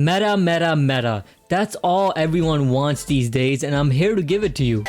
Meta, meta, meta. That's all everyone wants these days, and I'm here to give it to you.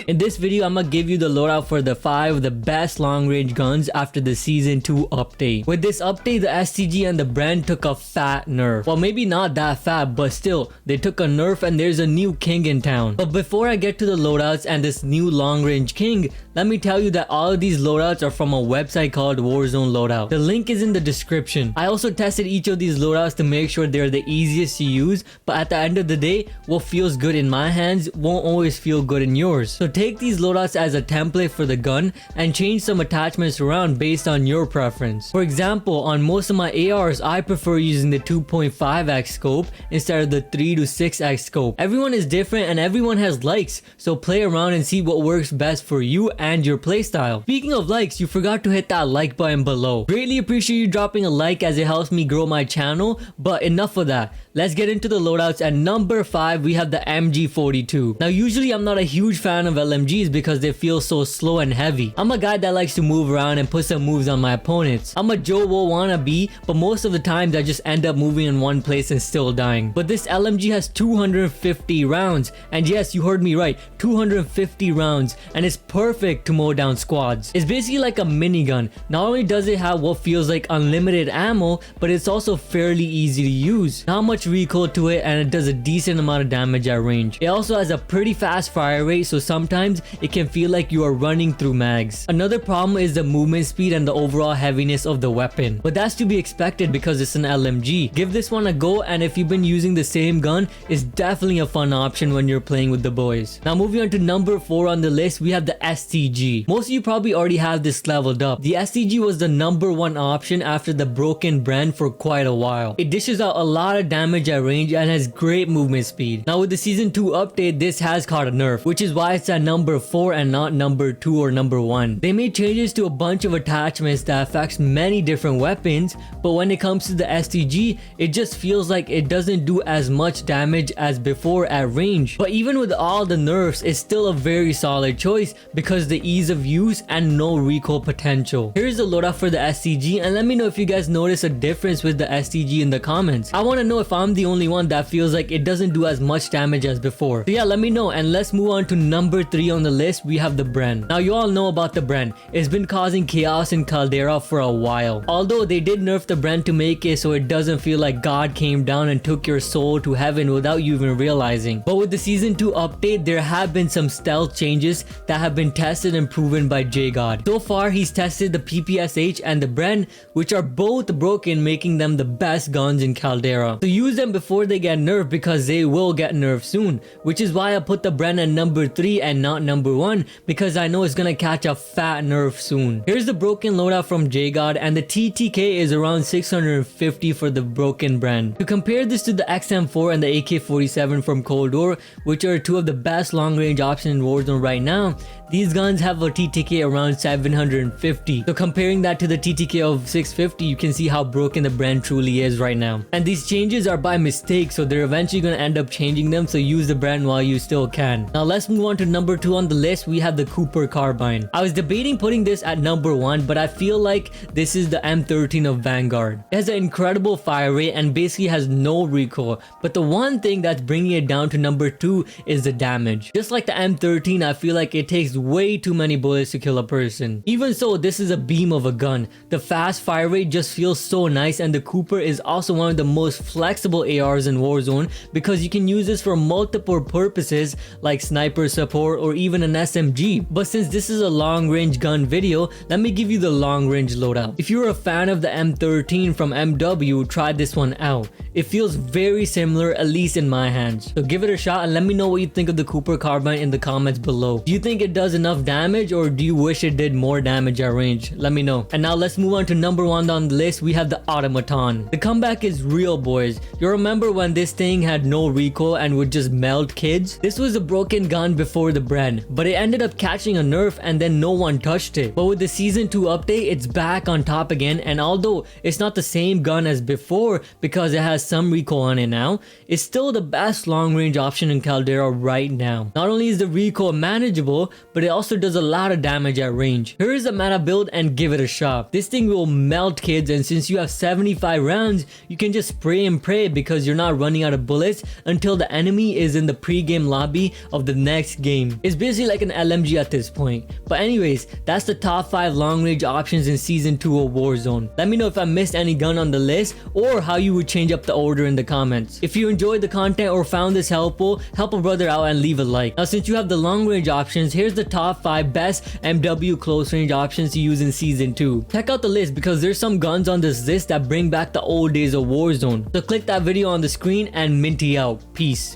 In this video, I'm gonna give you the loadout for the 5 of the best long-range guns after the Season 2 update. With this update, the SSG and the brand took a fat nerf. Well, maybe not that fat, but still, they took a nerf and there's a new king in town. But before I get to the loadouts and this new long-range king, let me tell you that all of these loadouts are from a website called Warzone Loadout. The link is in the description. I also tested each of these loadouts to make sure they're the easiest to use, but at the end of the day, what feels good in my hands won't always feel good in yours. So take these loadouts as a template for the gun and change some attachments around based on your preference. For example, on most of my ARs, I prefer using the 2.5x scope instead of the 3 to 6x scope. Everyone is different and everyone has likes, so play around and see what works best for you and your playstyle. Speaking of likes, you forgot to hit that like button below. Greatly appreciate you dropping a like as it helps me grow my channel, but enough of that. Let's get into the loadouts. At number 5, we have the MG42. Now, usually I'm not a huge fan of LMGs because they feel so slow and heavy. I'm a guy that likes to move around and put some moves on my opponents. I'm a Joe Wo wannabe, but most of the times I just end up moving in one place and still dying. But this LMG has 250 rounds, and yes, you heard me right, 250 rounds, and it's perfect to mow down squads. It's basically like a minigun. Not only does it have what feels like unlimited ammo, but it's also fairly easy to use. Not much recoil to it, and it does a decent amount of damage at range. It also has a pretty fast fire rate, so sometimes it can feel like you are running through mags. Another problem is the movement speed and the overall heaviness of the weapon, but that's to be expected because it's an LMG. Give this one a go, and if you've been using the same gun, it's definitely a fun option when you're playing with the boys. Now moving on to number 4 on the list, we have the SSG. Most of you probably already have this leveled up. The SSG was the number 1 option after the broken brand for quite a while. It dishes out a lot of damage at range and has great movement speed. Now with the Season 2 update, this has caught a nerf, which is why it's at number 4 and not number 2 or number 1. They made changes to a bunch of attachments that affects many different weapons, but when it comes to the SSG, it just feels like it doesn't do as much damage as before at range. But even with all the nerfs, it's still a very solid choice because the ease of use and no recoil potential. Here's the loadout for the SSG, and let me know if you guys notice a difference with the SSG in the comments. I want to know if I'm the only one that feels like it doesn't do as much damage as before. So yeah, let me know, and let's move on to number 3 on the list. We have the brand. Now you all know about the brand. It's been causing chaos in Caldera for a while. Although they did nerf the brand to make it so it doesn't feel like God came down and took your soul to heaven without you even realizing. But with the Season 2 update, there have been some stealth changes that have been tested and proven by J-God. So far, he's tested the PPSH and the brand, which are both broken, making them the best guns in Caldera. So use them before they get nerfed because they will get nerfed soon, which is why I put the brand at number 3 and not number 1, because I know it's gonna catch a fat nerf soon. Here's the broken loadout from J-God, and the TTK is around 650 for the broken brand. To compare this to the XM4 and the AK-47 from Caldera, which are 2 of the best long-range options in Warzone right now, these guns have a TTK around 750. So comparing that to the TTK of 650, you can see how broken the brand truly is right now. And these changes are by mistake, so they're eventually going to end up changing them, so use the brand while you still can. Now let's move on to number 2 on the list. We have the Cooper Carbine. I was debating putting this at number 1, but I feel like this is the M13 of Vanguard. It has an incredible fire rate and basically has no recoil, but the one thing that's bringing it down to number 2 is the damage. Just like the M13, I feel like it takes way too many bullets to kill a person. Even so, this is a beam of a gun. The fast fire rate just feels so nice, and the Cooper is also one of the most flexible ARs in Warzone because you can use this for multiple purposes like sniper support or even an SMG. But since this is a long range gun video, let me give you the long range loadout. If you're a fan of the M13 from MW, try this one out. It feels very similar, at least in my hands. So give it a shot and let me know what you think of the Cooper Carbine in the comments below. Do you think it does enough damage, or do you wish it did more damage at range? Let me know. And now let's move on to number 1 on the list. We have the Automaton. The comeback is real, boys. You remember when this thing had no recoil and would just melt kids? This was a broken gun before the brand, but it ended up catching a nerf and then no one touched it. But with the Season 2 update, it's back on top again, and although it's not the same gun as before because it has some recoil on it now, it's still the best long range option in Caldera right now. Not only is the recoil manageable, but it also does a lot of damage at range. Here is a meta build and give it a shot. This thing will melt kids, and since you have 75 rounds, you can just spray and pray because you're not running out of bullets until the enemy is in the pre-game lobby of the next game. It's basically like an LMG at this point. But anyways, that's the top 5 long range options in season 2 of Warzone. Let me know if I missed any gun on the list or how you would change up the order in the comments. If you enjoyed the content or found this helpful, help a brother out and leave a like. Now since you have the long range options, here's the top 5 best MW close range options to use in season 2. Check out the list because there's some guns on this list that bring back the old days of Warzone. So click that video on the screen and minty out. Peace.